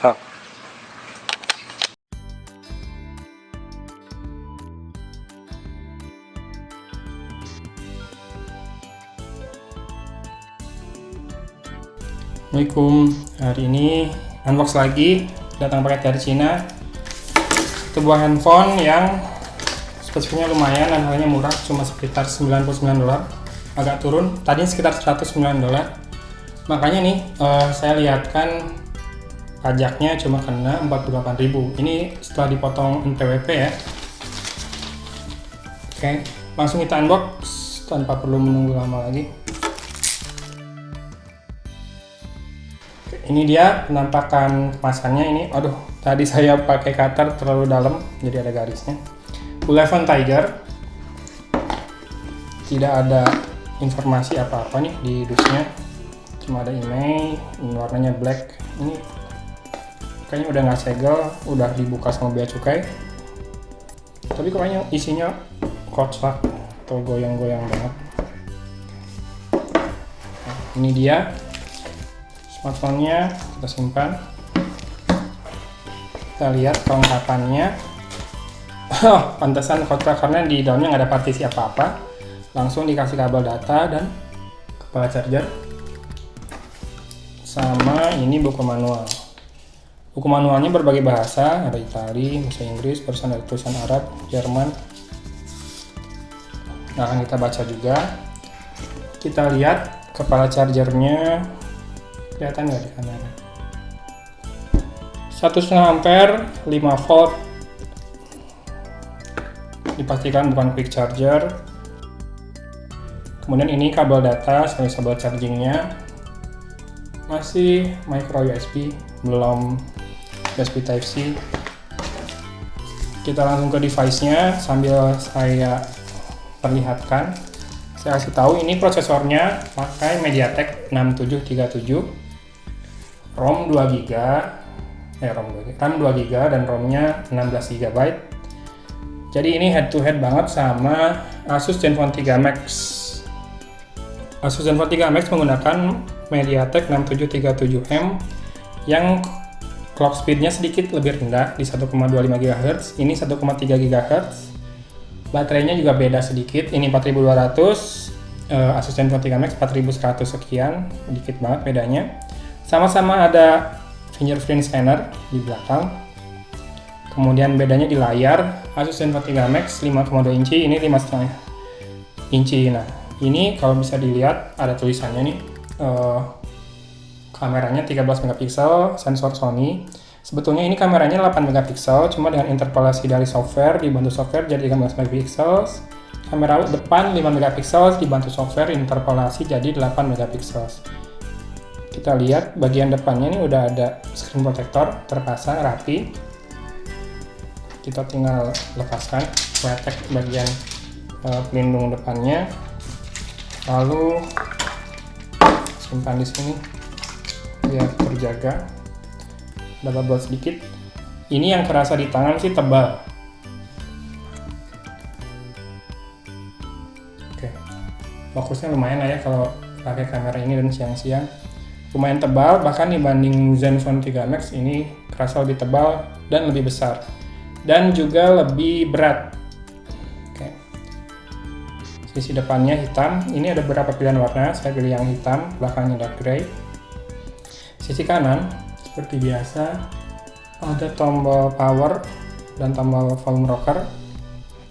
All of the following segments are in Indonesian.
Oh. Assalamualaikum, hari ini unbox lagi, datang paket dari Cina. Sebuah handphone yang spesifiknya lumayan dan harganya murah, cuma sekitar $99, agak turun, tadinya sekitar $109. Makanya nih saya lihatkan pajaknya cuma kena 48.000. Ini setelah dipotong NPWP ya. Oke, langsung kita unbox tanpa perlu menunggu lama lagi. Ini dia penampakan kemasannya. Ini, aduh, tadi saya pakai cutter terlalu dalam, jadi ada garisnya. Ulefone Tiger. Tidak ada informasi apa-apa nih di dusnya, cuma ada email, warnanya black. Ini kayaknya udah nggak segel, udah dibuka sama bea cukai. Tapi kayaknya isinya kocak atau goyang-goyang banget. Nah, ini dia smartphone-nya, kita simpan. Kita lihat kelengkapannya. Oh, pantesan kotak karena di dalamnya nggak ada partisi apa-apa. Langsung dikasih kabel data dan kepala charger. Sama ini buku manual. Buku manualnya berbagai bahasa, ada Itali, bahasa Inggris, barusan ada tulisan Arab, Jerman. Nah, akan kita baca juga. Kita lihat kepala chargernya. Kelihatan nggak di kamera? 1,5 ampere, 5 volt. Dipastikan bukan quick charger. Kemudian ini kabel data, kabel chargingnya masih micro USB, belum USB Type C. Kita langsung ke device-nya sambil saya perlihatkan. Saya kasih tahu ini prosesornya pakai MediaTek 6737. RAM 2GB dan ROM-nya 16 GB. Jadi ini head to head banget sama Asus Zenfone 3 Max. Asus Zenfone 3 Max menggunakan MediaTek 6737M yang clock speed-nya sedikit lebih rendah di 1,25 GHz, ini 1,3 GHz. Baterainya juga beda sedikit, ini 4200, Asus Zenfone 3 Max 4100 sekian, sedikit banget bedanya. Sama-sama ada fingerprint scanner di belakang. Kemudian bedanya di layar, Asus Zenfone 3 Max 5,2 inci, ini 5,5 inci. Nah, ini kalau bisa dilihat ada tulisannya nih, kameranya 13 megapiksel, sensor Sony. Sebetulnya ini kameranya 8 megapiksel, cuma dengan interpolasi dari software, dibantu software jadi 13 megapiksel. Kamera depan 5 megapiksel, dibantu software interpolasi jadi 8 megapiksel. Kita lihat bagian depannya ini udah ada screen protector terpasang rapi. Kita tinggal lepaskan kletek bagian pelindung depannya, lalu simpan di sini biar terjaga. Ada bubble sedikit. Ini yang kerasa di tangan sih tebal. Oke, fokusnya lumayan lah ya kalau pakai kamera ini dan siang-siang. Lumayan tebal, bahkan dibanding Zenfone 3 Max ini kerasa lebih tebal dan lebih besar. Dan juga lebih berat. Oke. Sisi depannya hitam. Ini ada beberapa pilihan warna. Saya pilih yang hitam, belakangnya dark gray. Sisi kanan, seperti biasa, ada tombol power dan tombol volume rocker.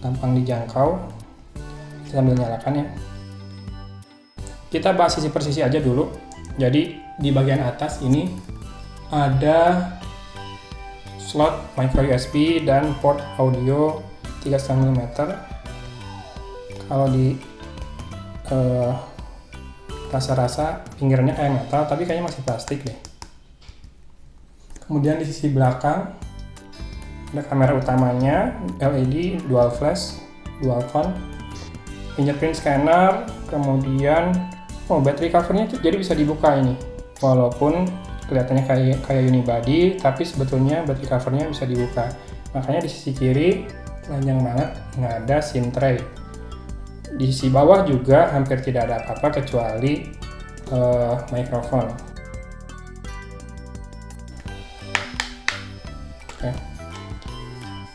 Gampang dijangkau. Kita sambil nyalakan ya. Kita bahas sisi per sisi aja dulu. Jadi di bagian atas ini ada slot micro USB dan port audio 3,5 mm. Kalau di rasa-rasa pinggirannya kayak metal, tapi kayaknya masih plastik deh. Kemudian di sisi belakang ada kamera utamanya LED, dual flash, dual tone, fingerprint scanner, kemudian battery covernya jadi bisa dibuka ini. Walaupun kelihatannya kayak unibody, tapi sebetulnya battery covernya bisa dibuka. Makanya di sisi kiri panjang banget, nggak ada SIM tray. Di sisi bawah juga hampir tidak ada apa-apa kecuali mikrofon.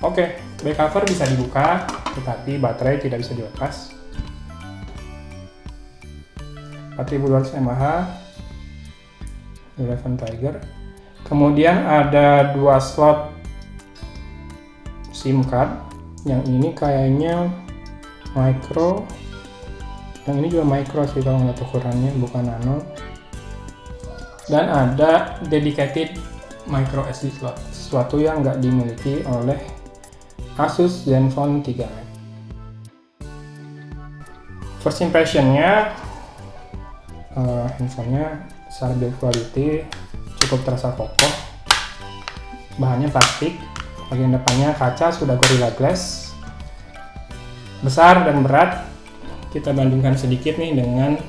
Oke, back cover bisa dibuka, tetapi baterai tidak bisa dilepas. 4200 mAh, 11 Tiger. Kemudian ada 2 slot SIM card. Yang ini kayaknya micro, yang ini juga micro sih kalau nggak ukurannya, bukan nano. Dan ada dedicated micro SD slot, sesuatu yang nggak dimiliki oleh Asus Zenfone 3. First impressionnya, handphonenya secara build quality cukup terasa kokoh. Bahannya plastik, bagian depannya kaca sudah Gorilla Glass. Besar dan berat, kita bandingkan sedikit nih dengan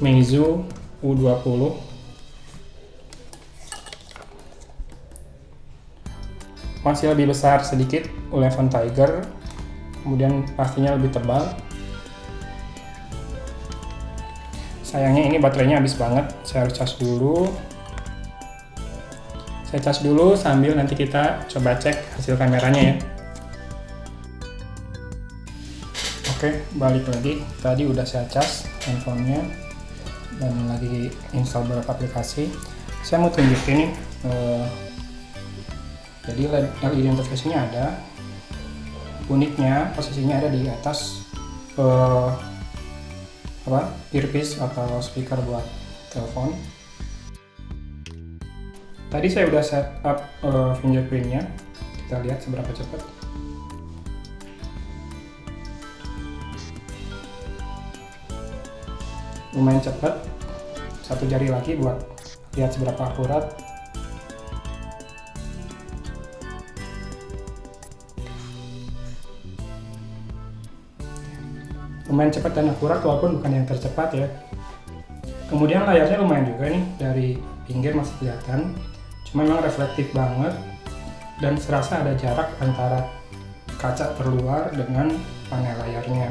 Meizu U20. Masih lebih besar sedikit 11 Tiger, kemudian pastinya lebih tebal. Sayangnya ini baterainya habis banget, saya harus cas dulu. Saya cas dulu sambil nanti kita coba cek hasil kameranya ya. Oke, balik lagi. Tadi udah saya cas handphonenya dan lagi install beberapa aplikasi. Saya mau tunjukin nih. Jadi LED interface-nya ada, uniknya posisinya ada di atas earpiece atau speaker buat telepon. Tadi saya udah set up fingerprint-nya, kita lihat seberapa cepat. Lumayan cepat, satu jari lagi buat lihat seberapa akurat. Lumayan cepat dan akurat walaupun bukan yang tercepat ya. Kemudian layarnya lumayan juga nih, dari pinggir masih kelihatan, cuma memang reflektif banget dan serasa ada jarak antara kaca terluar dengan panel layarnya.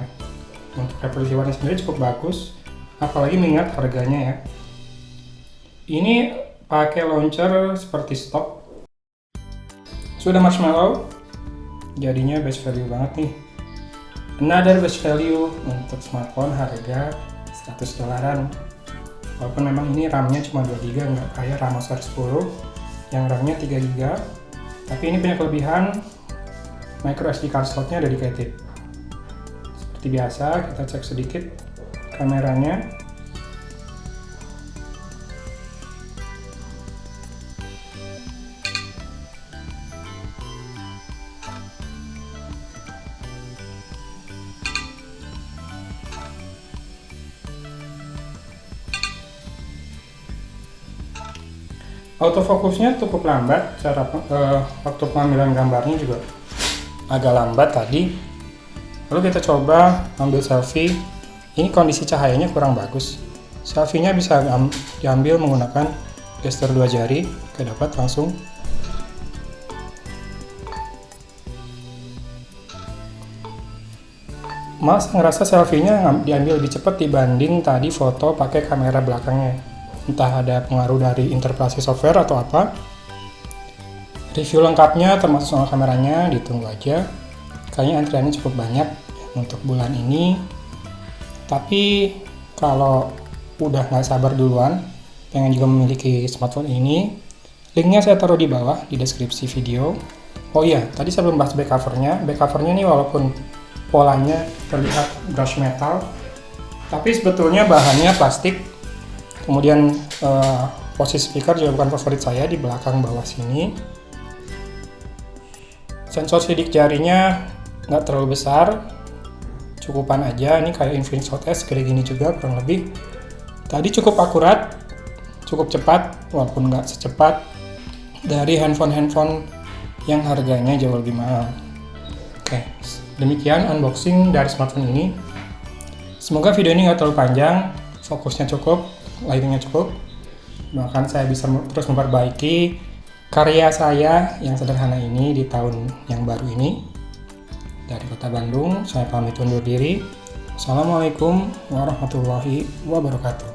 Untuk resolusi warna sendiri cukup bagus, apalagi mengingat harganya ya. Ini pakai launcher seperti stok, sudah marshmallow, jadinya best value banget nih. Another best value untuk smartphone harga $100. Walaupun memang ini RAM-nya cuma 2GB, nggak kayak RAM 10 yang RAM-nya 3GB. Tapi ini punya kelebihan, micro SD card slot-nya dedicated. Seperti biasa, kita cek sedikit kameranya. Autofokusnya cukup lambat, waktu pengambilan gambarnya juga agak lambat tadi. Lalu kita coba ambil selfie. Ini kondisi cahayanya kurang bagus. Selfie-nya bisa diambil menggunakan gestur 2 jari. Oke, dapat langsung. Mas ngerasa selfie-nya diambil lebih cepat dibanding tadi foto pakai kamera belakangnya. Entah ada pengaruh dari interpolasi software atau apa. Review lengkapnya termasuk soal kameranya ditunggu aja. Kayaknya antriannya cukup banyak untuk bulan ini. Tapi kalau udah nggak sabar duluan, pengen juga memiliki smartphone ini, linknya saya taruh di bawah di deskripsi video. Oh iya, tadi saya belum bahas back covernya. Back covernya nih walaupun polanya terlihat brush metal, tapi sebetulnya bahannya plastik. Kemudian posisi speaker juga bukan favorit saya, di belakang bawah sini. Sensor sidik jarinya nggak terlalu besar, cukupan aja. Ini kayak Infinix Hot S, kayak gini juga kurang lebih. Tadi cukup akurat, cukup cepat, walaupun nggak secepat dari handphone-handphone yang harganya jauh lebih mahal. Oke, demikian unboxing dari smartphone ini. Semoga video ini nggak terlalu panjang, fokusnya cukup, lightingnya cukup, bahkan saya bisa terus memperbaiki karya saya yang sederhana ini di tahun yang baru ini. Dari Kota Bandung, saya pamit undur diri. Assalamualaikum warahmatullahi wabarakatuh.